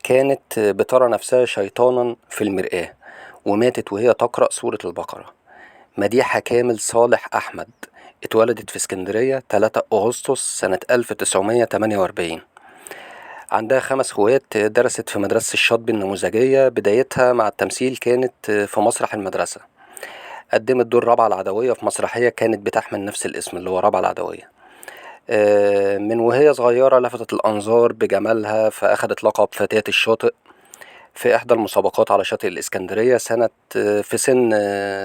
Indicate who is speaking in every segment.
Speaker 1: كانت بترى نفسها شيطانا في المرآة، وماتت وهي تقرأ سورة البقرة. مديحة كامل صالح أحمد اتولدت في اسكندرية 3 أغسطس سنة 1948. عندها 5 اخوات. درست في مدرسة الشاطبي النموذجية. بدايتها مع التمثيل كانت في مسرح المدرسة. قدمت دور رابعة العدوية في مسرحية كانت بتحمل نفس الاسم اللي هو رابعة العدوية. من وهي صغيرة لفتت الأنظار بجمالها، فأخدت لقب فتاة الشاطئ في إحدى المسابقات على شاطئ الإسكندرية في سن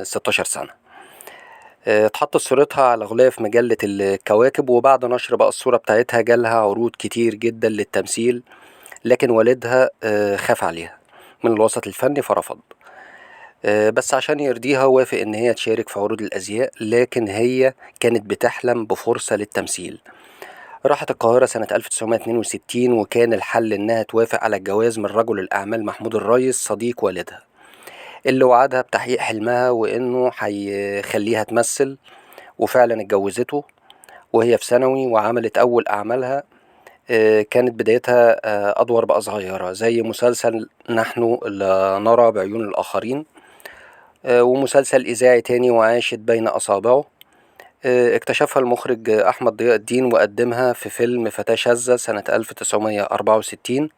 Speaker 1: 16 سنة. اتحطت صورتها على غلاف مجلة الكواكب، وبعد نشر بقى الصورة بتاعتها جالها عروض كتير جدا للتمثيل، لكن والدها خاف عليها من الوسط الفني فرفض. بس عشان يرضيها وافق إن هي تشارك في عروض الأزياء، لكن هي كانت بتحلم بفرصة للتمثيل. راحت القاهرة سنة 1962، وكان الحل إنها توافق على الجواز من رجل الأعمال محمود الريس صديق والدها، اللي وعدها بتحقيق حلمها وإنه هيخليها تمثل. وفعلا اتجوزته وهي في ثانوي، وعملت أول أعمالها. كانت بدايتها أدوار بقى صغيرة زي مسلسل نحن لا نرى بعيون الآخرين، ومسلسل إذاعي تاني وعاشت بين أصابعه. اكتشفها المخرج أحمد ضياء الدين وقدمها في فيلم فتاة شاذة سنة 1964.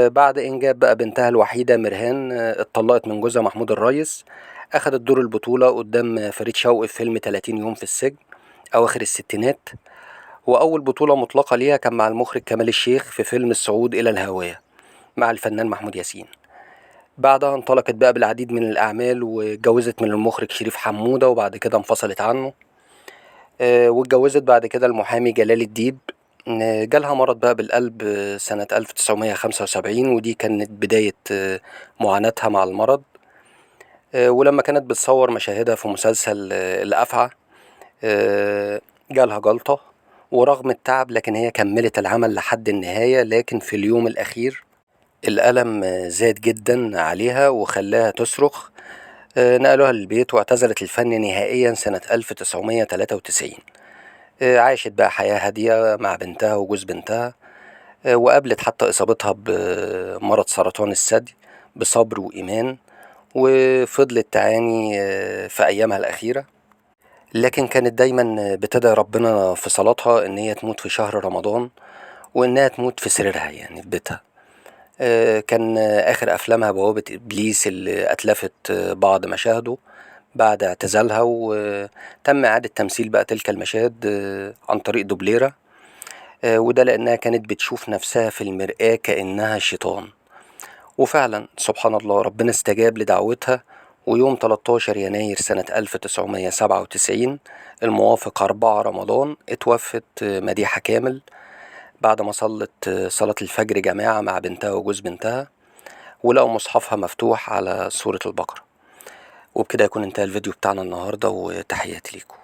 Speaker 1: بعد إنجاب بقى بنتها الوحيدة مرهان، اتطلقت من جوزها محمود الريس. أخدت دور البطولة قدام فريد شوقي في فيلم 30 يوم في السجن أواخر الستينات. وأول بطولة مطلقة ليها كان مع المخرج كمال الشيخ في فيلم الصعود إلى الهاوية مع الفنان محمود ياسين. بعدها انطلقت بقى بالعديد من الأعمال، واتجوزت من المخرج شريف حمودة، وبعد كده انفصلت عنه. واتجوزت بعد كده المحامي جلال الديب. جالها مرض بقى بالقلب سنة 1975، ودي كانت بداية معاناتها مع المرض. ولما كانت بتصور مشاهدها في مسلسل الأفعى، جالها جلطة. ورغم التعب لكن هي كملت العمل لحد النهاية، لكن في اليوم الأخير الألم زاد جدا عليها وخلاها تصرخ. نقلوها للبيت واعتزلت الفن نهائيا سنة 1993. عاشت بقى حياة هادية مع بنتها وجوز بنتها. وقابلت حتى إصابتها بمرض سرطان الثدي بصبر وإيمان، وفضلت تعاني في أيامها الأخيرة. لكن كانت دايما بتدعي ربنا في صلاتها إن هي تموت في شهر رمضان، وإنها تموت في سريرها يعني في بيتها. كان آخر أفلامها بوابة إبليس اللي أتلفت بعض مشاهده بعد اعتزالها، وتم إعادة تمثيل بقى تلك المشاهد عن طريق دوبليرة. وده لأنها كانت بتشوف نفسها في المرآة كأنها شيطان. وفعلا سبحان الله ربنا استجاب لدعوتها، ويوم 13 يناير سنة 1997 الموافق 4 رمضان اتوفت مديحة كامل بعد ما صلت صلاة الفجر جماعة مع بنتها وجوز بنتها، ولقوا مصحفها مفتوح على سورة البقرة. وبكده يكون انتهى الفيديو بتاعنا النهاردة، وتحياتي ليكم.